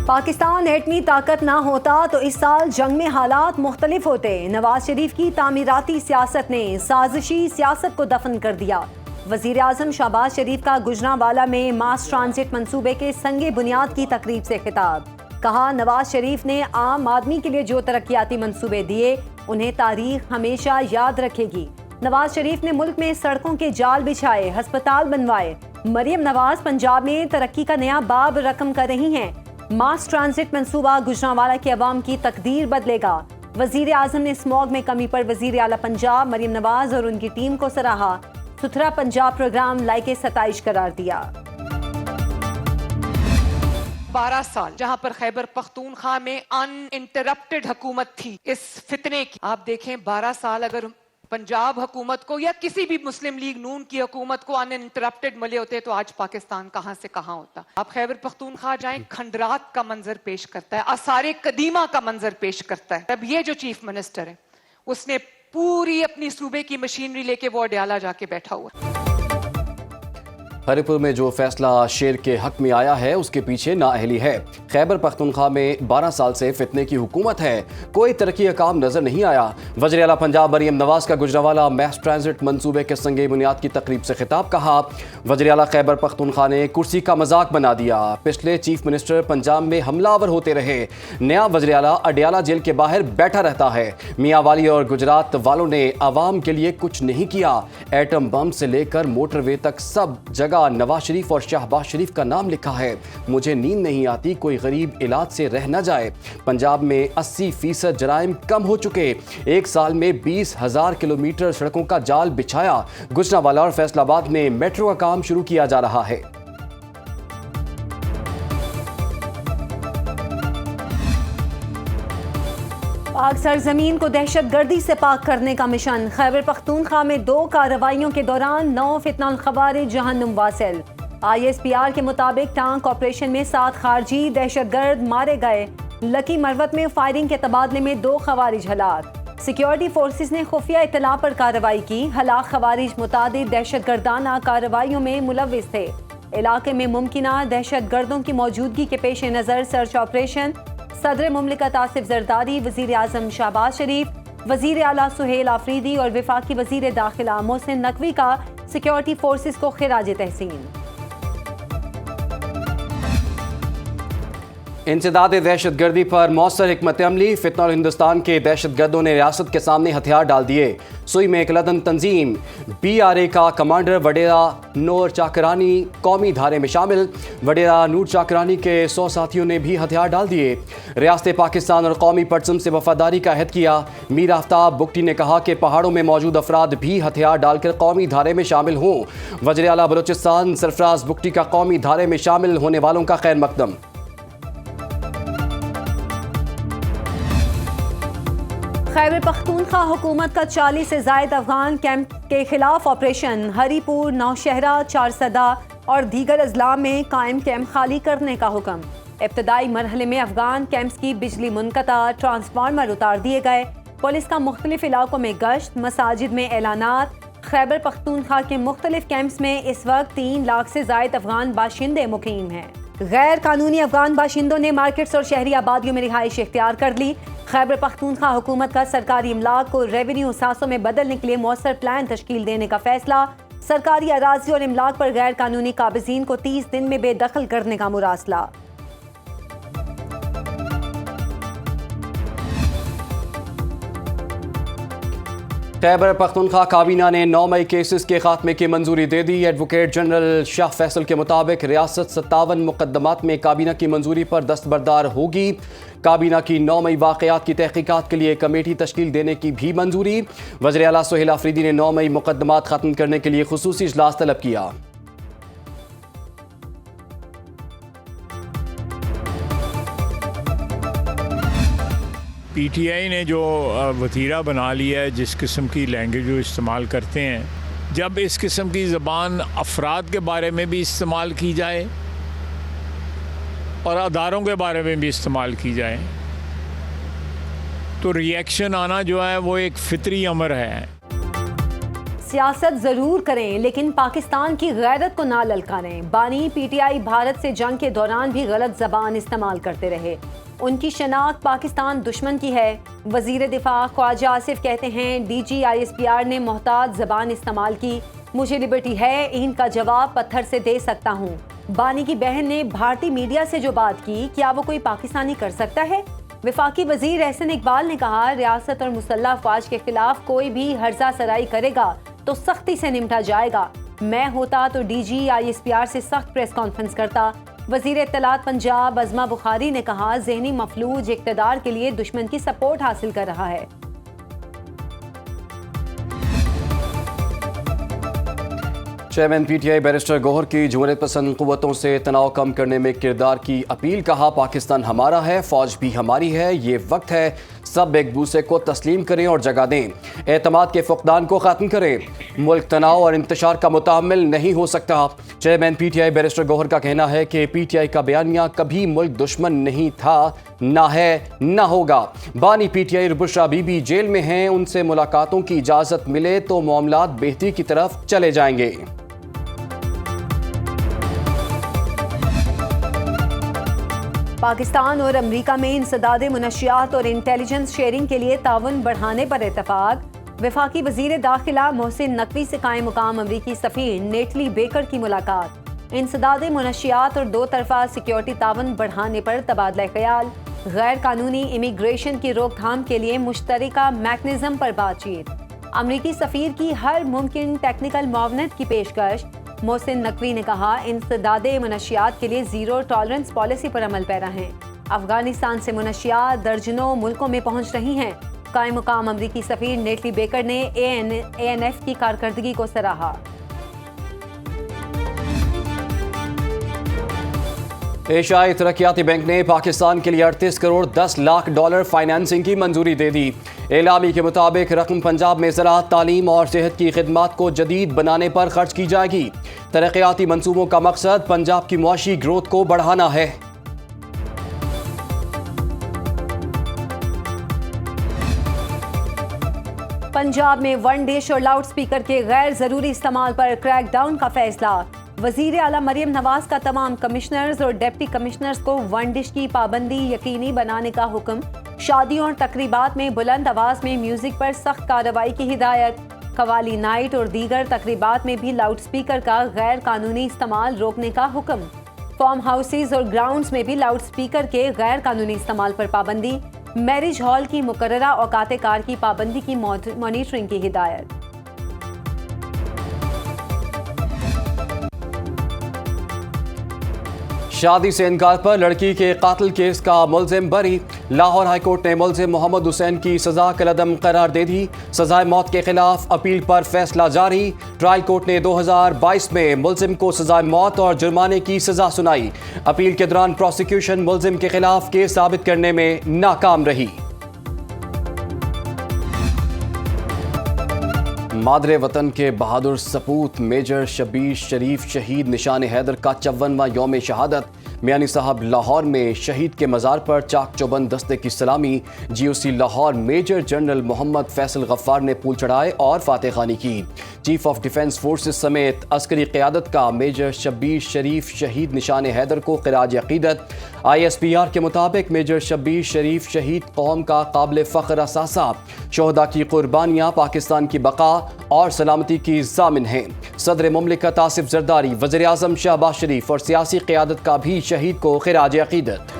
पाकिस्तान एटमी ताकत ना होता तो इस साल जंग में हालात मुख्तलिफ होते। नवाज शरीफ की तामीराती सियासत ने साजिशी सियासत को दफन कर दिया। वजीर आजम शहबाज शरीफ का गुजरांवाला में मास ट्रांजिट मंसूबे के संगे बुनियाद की तकरीब से खिताब। कहा, नवाज शरीफ ने आम आदमी के लिए जो तरक्याती मंसूबे दिए उन्हें तारीख हमेशा याद रखेगी। नवाज शरीफ ने मुल्क में सड़कों के जाल बिछाए, अस्पताल बनवाए। मरियम नवाज पंजाब में तरक्की का नया बाब रकम कर रही हैं। मास ट्रांजिट मंसूबा गुजरांवाला के अवाम की तकदीर बदलेगा। वजीर आजम ने स्मॉग में कमी पर वजीर आला पंजाब मरियम नवाज और उनकी टीम को सराहा। सुथरा पंजाब प्रोग्राम लाइके 27 करार दिया। 12 साल जहां पर खैबर पख्तूनख्वा में अनइंटरप्टेड हुकूमत थी इस फितने की, आप देखें 12 साल अगर पंजाब हुकूमत को या किसी भी मुस्लिम लीग नून की हुकूमत को अनइंटरप्टेड मिले होते तो आज पाकिस्तान कहां से कहां होता। आप खैबर पख्तूनख्वा जाएं, खंडरात का मंजर पेश करता है, आसारे कदीमा का मंजर पेश करता है। अब ये जो चीफ मिनिस्टर है उसने पूरी अपनी सूबे की मशीनरी लेके वो अडयाला जाके बैठा हुआ। हरिपुर में जो फैसला शेर के हक में आया है उसके पीछे नाअहली है। खैबर पख्तूनख्वा में 12 साल से फितने की हुकूमत है, कोई तरक्की का काम नजर नहीं आया। वज़ीर आला पंजाब मरियम नवाज का गुजरांवाला मैस ट्रांजिट मंसूबे के संगे बुनियाद की तकरीब से खिताब। कहा, वज़ीर आला खैबर पख्तूनख्वा ने कुर्सी का मजाक बना दिया। पिछले चीफ मिनिस्टर पंजाब में हमलावर होते रहे, नया वज़ीर आला अडयाला जेल के बाहर बैठा रहता है। मियाँ वाली और गुजरात वालों ने आवाम के लिए कुछ नहीं किया। एटम बम से लेकर मोटरवे तक सब जगह नवाज शरीफ और शहबाज शरीफ का नाम लिखा है। मुझे नींद नहीं आती कोई गरीब इलाज से रह न जाए। पंजाब में 80% जराइम कम हो चुके। एक साल में 20,000 किलोमीटर सड़कों का जाल बिछाया। गुजरांवाला और फैसलाबाद में मेट्रो का काम शुरू किया जा रहा है। पाक सरजमीन को दहशतगर्दी से पाक करने का मिशन। खैबर पख्तूनख्वा में 2 कार्रवाइयों के दौरान 9 फितनाल खवारिज जहन्नुम वासिल। ISPR के मुताबिक टांक ऑपरेशन में 7 खारजी दहशतगर्द मारे गए। लकी मरवत में फायरिंग के तबादले में 2 खवारिज हलाक। सिक्योरिटी फोर्सेस ने खुफिया इत्तला पर कार्रवाई की। हलाक खवारिज मुतादिद दहशतगर्दाना कार्रवाइयों में मुलव्विस थे। इलाके में मुमकिना दहशतगर्दों की मौजूदगी के पेश नज़र सर्च ऑपरेशन। सदर मुमलिकत आसिफ जरदारी, वजीर आजम शहबाज शरीफ, वजीर आला सुहेल आफरीदी और वफाकी वजीर दाखिला मोहसिन नकवी का सिक्योरिटी फोर्सेस को खिराज तहसीन। इंसदाद दहशतगर्दी पर मौसर हिकमत अमली। फितना और हिंदुस्तान के दहशतगर्दों ने रियासत के सामने हथियार डाल दिए। सुई में एक लदन तंजीम। BRA का कमांडर वडेरा नूर चाकरानी कौमी धारे में शामिल। वडेरा नूर चाकरानी के 100 साथियों ने भी हथियार डाल दिए। रियासत पाकिस्तान और कौमी पटसम से वफादारी का अहद किया। मीर आफ्ताब बुगटी ने कहा कि पहाड़ों में मौजूद अफराद भी हथियार डालकर कौमी धारे में शामिल हों। वज़ीर आला बलोचिस्तान सरफराज बुगटी का कौमी धारे में शामिल होने वालों का खैर मकदम। खैबर पख्तूनख्वा हुकूमत का 40 से ज़ायद अफगान कैंप के खिलाफ ऑपरेशन। हरीपुर, नौशहरा, चारसदा और दीगर अजला में कायम कैंप खाली करने का हुक्म। इब्तदाई मरहले में अफगान कैंप्स की बिजली मुनक़ता, ट्रांसफार्मर उतार दिए गए। पुलिस का मुख्तलिफ इलाकों में गश्त, मसाजिद में ऐलानात। खैबर पख्तूनख्वा के मुख्तलिफ कैंप्स में इस वक्त 3 लाख से ज़ायद अफगान बाशिंदे मुकीम हैं। गैर कानूनी अफगान बाशिंदों ने मार्केट्स और शहरी आबादियों में रिहाइश इख्तियार कर ली। खैबर पख्तूनख्वा हुकूमत का सरकारी इमलाक को रेवेन्यू सासों में बदलने के लिए मौसर प्लान तश्कील देने का फैसला। सरकारी अराजी और इमलाक पर गैर कानूनी काबिज़ीन को 30 दिन में बेदखल करने का मुरासला। खैबर पख्तूनख्वा काबीना ने 9 मई केसेस के खात्मे की मंजूरी दे दी। एडवोकेट जनरल शाह फैसल के मुताबिक रियासत 57 मुकदमात में काबीना की मंजूरी पर दस्तबरदार होगी। काबीना की 9 मई वाक़यात की तहकीकात के लिए कमेटी तश्कील देने की भी मंजूरी। वज़ीर आला सुहेल आफरीदी ने 9 मई मुकदमात ख़त्म करने के लिए खुसूसी इजलास तलब किया। PTI ने जो वतीरा बना लिया है, जिस किस्म की लैंग्वेज वो इस्तेमाल करते हैं, जब इस किस्म की ज़बान अफराद के बारे में भी इस्तेमाल की जाए और अदारों के बारे में भी इस्तेमाल की जाए तो रिएक्शन आना जो है वो एक फितरी अमर है। सियासत जरूर करें लेकिन पाकिस्तान की गैरत को ना ललकारें। बानी पीटीआई भारत से जंग के दौरान भी गलत जबान इस्तेमाल करते रहे। उनकी शनाख्त पाकिस्तान दुश्मन की है। वजीर दिफा ख्वाजा आसिफ कहते हैं डीजी ISPR ने मोहतात जबान इस्तेमाल की। मुझे लिबर्टी है, इनका जवाब पत्थर से दे सकता हूँ। बानी की बहन ने भारतीय मीडिया से जो बात की, क्या वो कोई पाकिस्तानी कर सकता है? वफाकी वजीर एहसन इकबाल ने कहा रियासत और मुसल्लह अफवाज के खिलाफ कोई भी हर्जा सराई करेगा तो सख्ती से निपटा जाएगा। मैं होता तो DG ISPR से सख्त प्रेस कॉन्फ्रेंस करता। वजीर इत्तलात पंजाब अज़मा बुखारी ने कहा ज़हनी मफलूज इक़्तिदार के लिए दुश्मन की सपोर्ट हासिल कर रहा है। चेयरमैन PTI बैरिस्टर गौहर की जमहूरियत पसंद क़ुव्वतों से तनाव कम करने में किरदार की अपील। कहा पाकिस्तान हमारा है, फ़ौज भी हमारी है। ये वक्त है सब एक दूसरे को तस्लीम करें और जगह दें। एतमाद के फुक़दान को ख़त्म करें। मुल्क तनाव और इंतशार का मुतामिल नहीं हो सकता। चेयरमैन PTI बैरिस्टर गौहर का कहना है कि PTI का बयानिया कभी मुल्क दुश्मन नहीं था, ना है, ना होगा। बानी PTI रुबुशा बीबी जेल में हैं, उनसे मुलाकातों की इजाज़त मिले तो मामलात बेहतरी की तरफ चले जाएंगे। पाकिस्तान और अमरीका में इंसदाद मुनशियात और इंटेलिजेंस शेयरिंग के लिए ताउन बढ़ाने पर इत्तफाक। वफाकी वजीर दाखिला मोहसिन नकवी से कायम मुकाम अमरीकी सफ़ीर नेटली बेकर की मुलाकात। इंसदाद मुनशियात और दो तरफा सिक्योरिटी ताउन बढ़ाने पर तबादला ख्याल। गैर कानूनी इमिग्रेशन की रोकथाम के लिए मुश्तरका मैकेनिज्म पर बातचीत। अमरीकी सफ़ीर की हर मुमकिन टेक्निकल मुआवनत की पेशकश। मोहसिन नकवी ने कहा इंसदादे मुनशियात के लिए ज़ीरो टॉलरेंस पॉलिसी पर अमल पैरा हैं। अफगानिस्तान से मुनशियात दर्जनों मुल्कों में पहुंच रही हैं। कायम मुकाम अमरीकी सफ़ीर नेटली बेकर ने ANF की कारकर्दगी को सराहा। एशियाई तरक्याती बैंक ने पाकिस्तान के लिए 38 करोड़ 10 लाख डॉलर फाइनेंसिंग की मंजूरी दे दी। एलामी के मुताबिक रकम पंजाब में ज़राअत, तालीम और सेहत की खिदमात को जदीद बनाने पर खर्च की जाएगी। तरक्याती मंसूबों का मकसद पंजाब की मुआशी ग्रोथ को बढ़ाना है। पंजाब में वन डिश और लाउड स्पीकर के गैर जरूरी इस्तेमाल पर क्रैकडाउन का फैसला। वजीर आला मरियम नवाज का तमाम कमिश्नर्स और डिप्टी कमिश्नर्स को वन डिश की पाबंदी यकीनी बनाने का हुक्म। शादियों और तकरीबात में बुलंद आवाज में म्यूजिक पर सख्त कार्रवाई की हिदायत। कवाली नाइट और दीगर तकरीबात में भी लाउड स्पीकर का गैर कानूनी इस्तेमाल रोकने का हुक्म। फार्म हाउसेज और ग्राउंड्स में भी लाउड स्पीकर के गैर कानूनी इस्तेमाल पर पाबंदी। मैरिज हॉल की मुकर्ररा औकात कार की पाबंदी की मॉनिटरिंग की हिदायत। शादी से इनकार पर लड़की के कातिल केस का मुलजिम बरी। लाहौर हाईकोर्ट ने मुलजिम मोहम्मद हुसैन की सजा कलअदम करार दे दी। सजाए मौत के खिलाफ अपील पर फैसला जारी। ट्रायल कोर्ट ने 2022 में मुलजिम को सजाए मौत और जुर्माने की सजा सुनाई। अपील के दौरान प्रोसिक्यूशन मुलजिम के खिलाफ केस साबित करने में नाकाम रही। मादरे वतन के बहादुर सपूत मेजर शब्बीर शरीफ शहीद निशान हैदर का 54वां यौम शहादत। मियानी साहब लाहौर में शहीद के मज़ार पर चाक चौबंद दस्ते की सलामी। GOC Lahore major general Mohammad Faisal Ghaffar ने फूल चढ़ाए और फातह खानी की। चीफ ऑफ डिफेंस फोर्सेस समेत अस्करी क़यादत का मेजर शब्बीर शरीफ शहीद निशान हैदर को ख़िराज अक़ीदत। ISPR के मुताबिक मेजर शब्बीर शरीफ शहीद कौम का काबिल फ़ख्र असासा। शोहदा की कुर्बानियाँ पाकिस्तान की बका और सलामती की ज़ामिन हैं। सदर मुमलिकत आसिफ जरदारी, वज़ीर आज़म शहबाज शरीफ और सियासी क़यादत का भी शहीद को ख़िराज अक़ीदत।